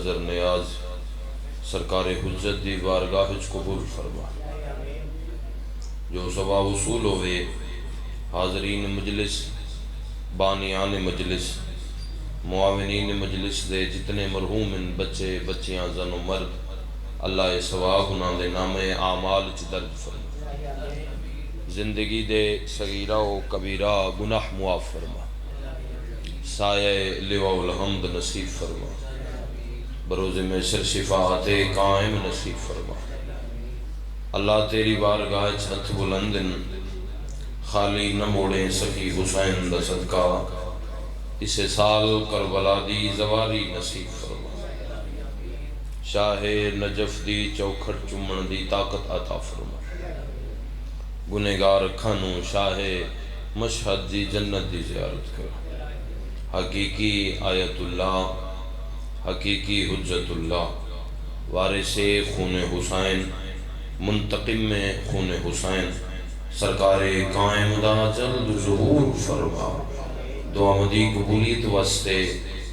نظر نیاز سرکار حجت دی بارگاہ وچ قبول فرما۔ جو ثواب وصول ہوئے حاضرین مجلس، بانیان مجلس، معاونین مجلس دے جتنے مرحوم ان بچے بچیاں زن و مرد، اللہ یہ ثواب انہاں دے نام اعمال چ درج فرما۔ زندگی دے صغیرہ و کبیرہ گناہ معاف فرما، سایہ لواء الحمد نصیب فرما، بروز محشر شفاعت قائم نصیب فرما۔ اللہ تیری بارگاہ ہتھ بلندن خالی نہ موڑیں سخی حسین دا صدقہ، اسے سال کربلا دی زواری نصیب فرما۔ شاہ نجف دی چوکھٹ چمن دی طاقت عطا فرما۔ گنہگار کھانو شاہ مشہد دی جنت دی زیارت کر۔ حقیقی آیت اللہ، حقیقی حجت اللہ، وارث خون حسین، منتقم میں خون حسین، سرکار قائم دا جلد ظہور فرما۔ دعا مدی قبولیت واسطے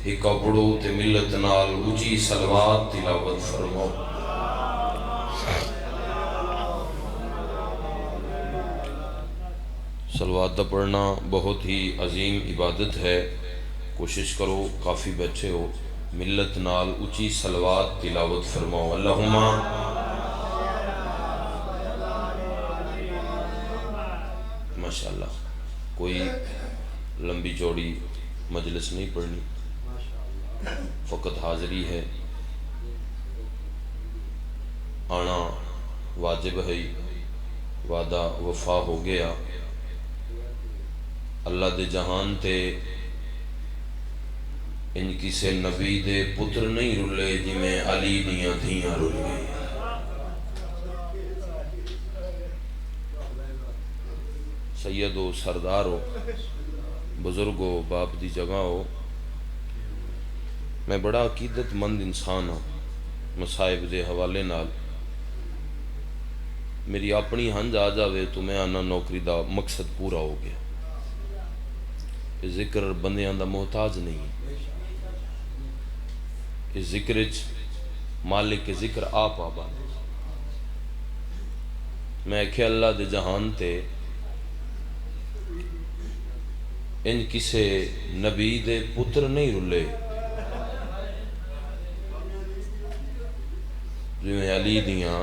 ہکا پڑو تے ملت نال اچھی صلوات تلاوت فرما۔ صلوات دا پڑھنا بہت ہی عظیم عبادت ہے، کوشش کرو کافی بیٹھے ہو، ملت نال اچھی صلوات تلاوت فرماؤ۔ اللہم ماشاءاللہ۔ کوئی لمبی چوڑی مجلس نہیں پڑھنی، فقط حاضری ہے، آنا واجب ہے، وعدہ وفا ہو گیا۔ اللہ دے جہان تے ان کسے نبی دے پتر نہیں رلے جی میں علی دیاں دھیاں رل گئی۔ سید ہو، سردار ہو، بزرگ ہو، باپ دی جگہ ہو، میں بڑا عقیدت مند انسان ہوں۔ مصائب دے حوالے نال میری اپنی ہنج آ جاوے تو میں آنا نوکری دا مقصد پورا ہو گیا۔ ذکر بندیاں دا محتاج نہیں، اس ذکر مالک کے ذکر آپ آباد۔ میں کہ اللہ دے جہان تے ان کسے نبی دے پتر نہیں رلے جو میں علی دیاں۔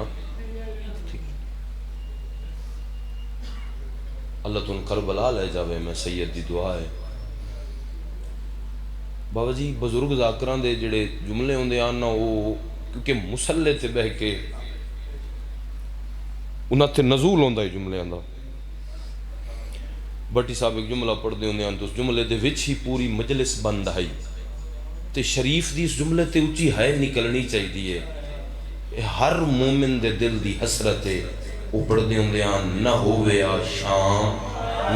اللہ تن کربلا لے جاوے، میں سید دی دعا ہے۔ بابا جی بزرگ ذاکران دے جڑے جملے ہوندے آنا وہ کیونکہ مسلح تے بہ کے انہاں تے نزول ہوندا ہے جملے آندا۔ بٹی صاحب ایک جملہ پڑھ دے ہوندے آن تو اس جملے دے وچ ہی پوری مجلس بند آئی تے شریف دی اس جملے تے اچھی ہے نکلنی چاہی دیئے۔ ہر مومن دے دل دی حسرت ہے، وہ پڑھ دے ہوندے آن نہ ہووے آ شام،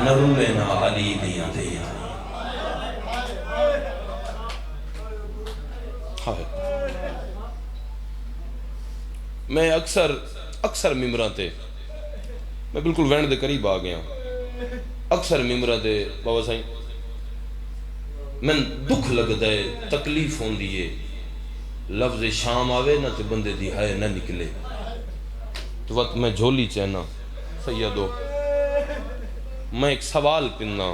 نہ رولے نہ علی دیاں دیاں۔ میں اکثر ممبران تے میں بالکل وینڈ دے قریب آ گیا، اکثر ممبران تے بابا سائیں میں دکھ لگتا ہے، تکلیف ہون دیئے، لفظ شام آوے نہ تے بندے دی ہائے نہ نکلے تو وقت میں جھولی چہنا سیدو میں ایک سوال پننا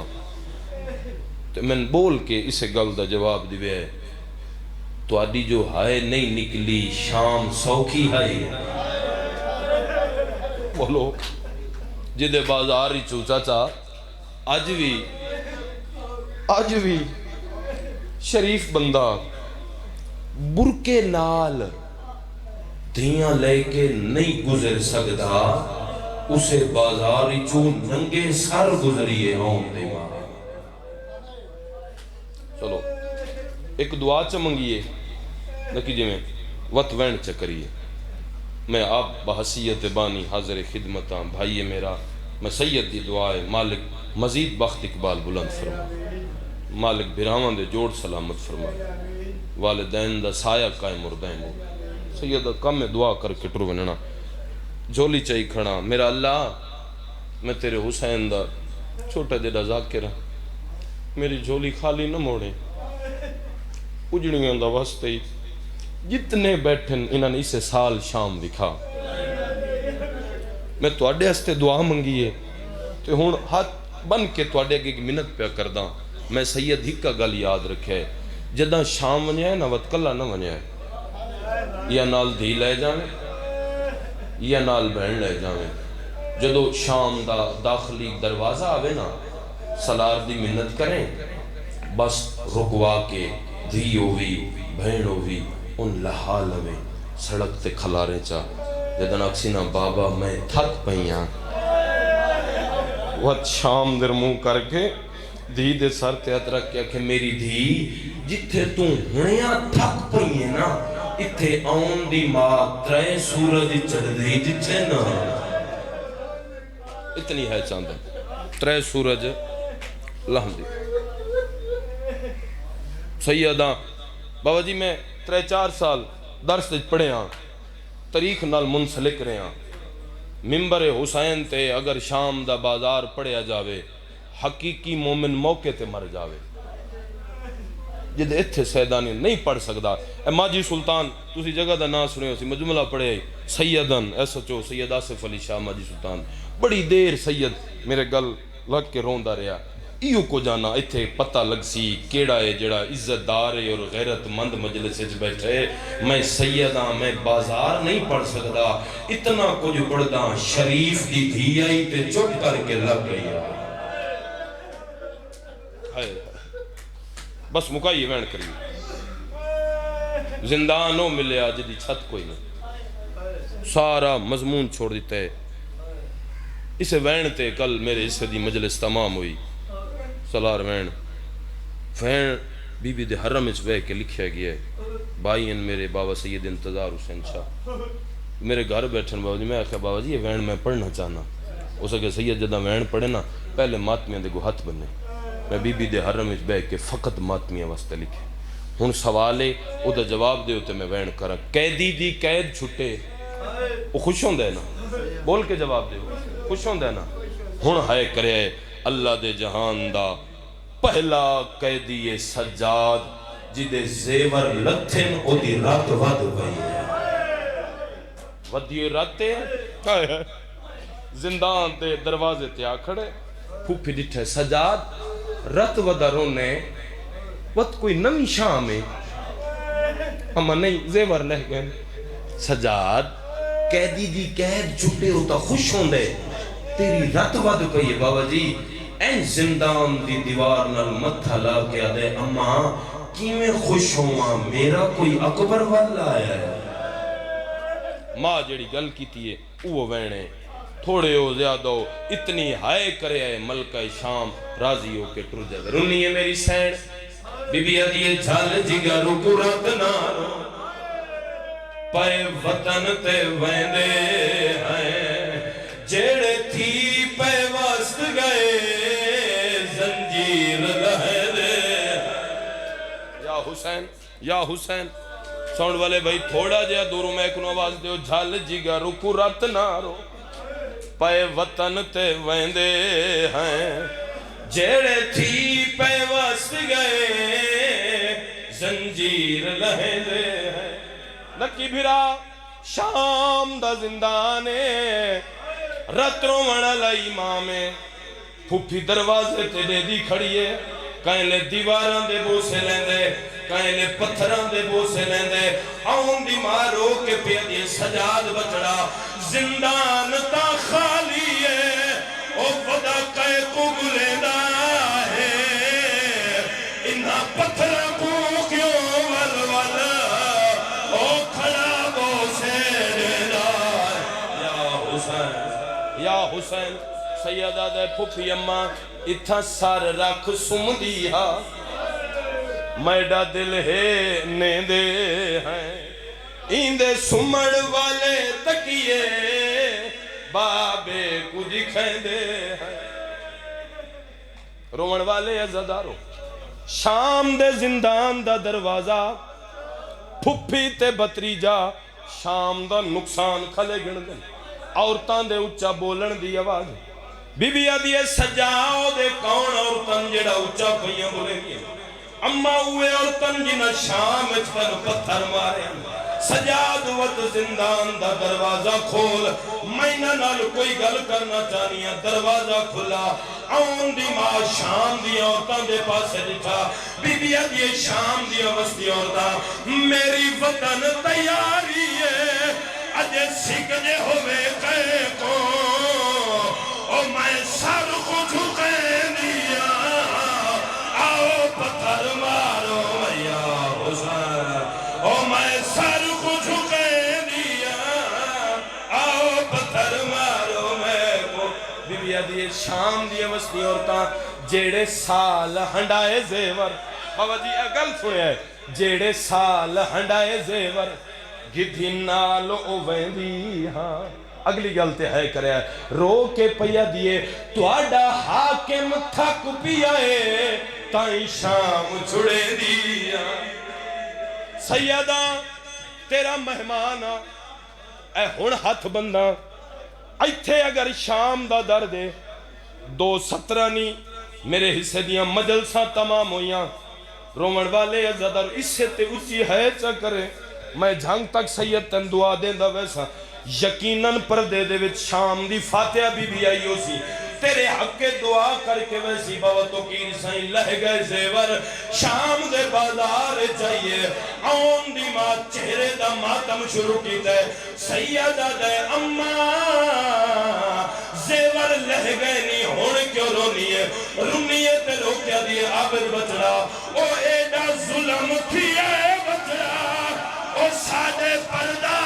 تو میں بول کے اسے گل دا جواب دیوے ہے تو آدھی جو ہائے نہیں نکلی شام سوکھی ہائے بولو جدے بازار ہی چو چاچا آج بھی شریف بندہ برکے نال دھیاں لے کے نہیں گزر سکتا، اسے بازار ہی چو ننگے سر گزریے ہوں دے مارے۔ چلو ایک دعا چمنگیے نکیجے میں وقت وین چکریے۔ میں آپ بحثیت بانی حاضر خدمتاں بھائیے میرا، میں سید دی دعا ہے مالک مزید بخت اقبال بلند فرما، مالک بھراواں دے جوڑ سلامت فرما، والدین دا سایہ قائم اور دائم ہو۔ سید کم میں دعا کر کے ٹرو بننا جھولی چاہی کھڑا، میرا اللہ میں تیرے حسین دا چھوٹا جڑا ذاکرہ میری جھولی خالی نہ موڑے، اجڑیاں دا واسطے ہی جتنے بیٹھن انہوں نے اسے سال شام دکھا. میں تواڈے ہستے دعا منگی ہے تو ہن ہاتھ بن کے تواڈے اگے منت پیا کردا. میں سید ہی کا گل یاد رکھے جداں شام ونیا ہے نا وت کلا نہ ونیا ہے, یا نال دھی لے جاویں یا نال بہن لے جاویں. جدو شام دا داخلی دروازہ آوے نا سلار دی منت کریں بس رکوا کے دھی ہوئی بہن ہوئی ان لہا لوے سڑک تے کھلارے چا جدن اکسینا بابا میں تھک پہیاں وقت شام در منہ کر کے دھی دے سر تے ہتھ رکھ کے کہ میری دھی جتھے تو ہنیاں تھک پہیاں نا اتھے آن دی ماں ترے سورج چڑھ دی جتھے نا. اتنی ہے چاندہ ترے سورج لہم دی. سیدہ بابا جی میں 3-4 سال درس پڑھے ہاں تاریخ نال منسلک رہے ہاں. ممبر حسین تے اگر شام دا بازار پڑھیا جاوے حقیقی مومن موقع تے مر جاوے. جدے اتھے سیدانی نہیں پڑھ سکدا. اے ماجی سلطان تسی جگہ دا نام سنے ہو سی مجملہ پڑھے سیدن SHO سید آصف علی شاہ ماجی سلطان بڑی دیر سید میرے گل لگ کے روندا رہا. ایو کو جانا اتھے پتہ لگ سی کیڑا ہے جڑا عزت دار ہے اور غیرت مند مجلس وچ بیٹھے. میں سیداں میں بازار نہیں پڑھ سکدا اتنا کچھ پڑھدا شریف دی دھی آئی تے چپ کر کے لگ گئی. بس مکائیے وین کریے زندانوں ملیا جدی چھت کوئی نہیں سارا مضمون چھوڑ دیتا ہے. اسے وین تے کل میرے حصے دی مجلس تمام ہوئی سلار وین بی بی دے حرم اچ بہ کے لکھیا گیا ہے بھائی ان میرے بابا سید انتظار حسین شاہ میرے گھر بیٹھن. بابا جی میں آخیا بابا جی یہ وین میں پڑھنا چاہنا. اس کے سید جدہ وین پڑھے نا پہلے ماتمیاں دے گو ہاتھ بننے. میں بی بی دے حرم اچ بہ کے فقط ماتمیاں واسطے لکھے. ہن سوال ہے او دا جواب دیو تے میں وین کرا. قیدی دی قید چھٹے وہ خوش ہوندہ ہے نا بول کے جواب دیو خوش ہوندہ ہے نا. ہن ہائے کرے اللہ دے جہان دا پہلا قیدی سجاد جدے زیور لتھن او دی رات ود گئی ودی راتے زندان تے دروازے تے آ کھڑے پھوپھی ڈٹھے سجاد رت ودا رونے وقت کوئی نمی شام ہے اما نہیں زیور لہ گئے. سجاد قیدی دی قید چھٹے ہوتا خوش ہوندے تیری رت ود گئی. بابا جی این زندان دی دیوار نال متھا لا کے آدھے اما کیویں خوش ہوا میرا کوئی اکبر والا آیا ہے. ماں جڑی گل کیتی ہے وہ وینے تھوڑے ہو زیادہ ہو اتنی ہائے کرے ہے ملکہ شام راضی ہو کے ٹر جائے. رونی ہے میری سین بی بی ادیے جھال جگرو قرات نارو پائے وطن تے ویندے ہیں جیڑے تھی پہ واسط گئے زنجیر لہے دے. یا حسین یا حسین ساؤنڈ والے بھائی تھوڑا جیا دوروں میں کنو آواز دیو. جھال جگرو قرات نارو پائے وطن تے ویندے ہیں جیڑے تھی پہ واسط گئے زنجیر لہے دے ہیں. نکی بھرا شام دا زندانے رت رومن لائی امامے پھوپھی دروازے تے دے دی کھڑیے کہیں لے دیواراں دے بوسے لیندے کہیں لے پتھراں دے بوسے لیندے آن دی مارو کے پیدی سجاد بچڑا زندان تا خالی ہے او ودا کئے قبلے دا ہے انہا پتھراں کو کیوں والوالا او کھڑا بوسے دا. یا حسین یا حسین سیدہ دے پھوپھی اماں اتھا سار رکھ سم دیا میڈا دل ہے نیندے ہیں ایندے سمڑ والے تکیے بابے کو دکھیندے ہیں. رومن والے عزدارو شام دے زندان دا دروازہ پھوپھی تے بتریجا شام دا نقصان کھلے گن دیں عورتاں دے اچھا بولن دی آواز. بی بی آدھی سجاؤ دے کون عورتاں جڑا اچھا پہیاں بولے گی اما ہوئے اور تن جنہ شام اچھتن پتھر مارے سجاد وقت زندان دا دروازہ کھول مینہ نال کوئی گل کرنا چاہنیا دروازہ کھلا آن دی ماں شام دی عورتاں دے پاس جٹھا بی بی ادھے شام دی وستی عورتاں میری وطن تیاری ہے اجے سکجے ہوئے کہے کو او میں سر کو جھکے دیا آؤ پتھر مارو یا حسین او میں سر کو جھکے دیا آؤ پتھر مارو میں کو بی بی ادھے شام دی وستی عورتاں جیڑے سال ہنڈائے زیور بابا جی اگل سنے ہے جیڑے سال ہنڈائے زیور گدھی نال اوویندی ہاں اگلی گلتے ہے کرے رو کے پیا دیے تو آڈا حاکم تھک پیائے تائیں شام چھڑے دیا سیدہ تیرا مہمان اے ہن ہاتھ بندہ ایتھے اگر شام دا درد ہے 2:17 نہیں میرے حصے دیاں مجلساں تمام ہویاں رومن والے عزدر اس سے تے اچھی ہے چا کرے میں جھنگ تک سید تن دعا دیں دا ویسا یقیناً پردے دے وچ شام دی فاتحہ بھی آئی ہو سی تیرے حق کے دعا کر کے ویسی بابتوں کی رسائیں لہ گئے زیور شام دے بازار چاہیے آن دی ماں چہرے دا ماتم شروع کی دے سیدہ دے اممہ زیور لہ گئے نہیں ہونے کیوں رونی ہے رونی تے لوگ کیا دیئے عابد بچڑا او ایڈا ظلم کیا ہے بچڑا او سادے پردہ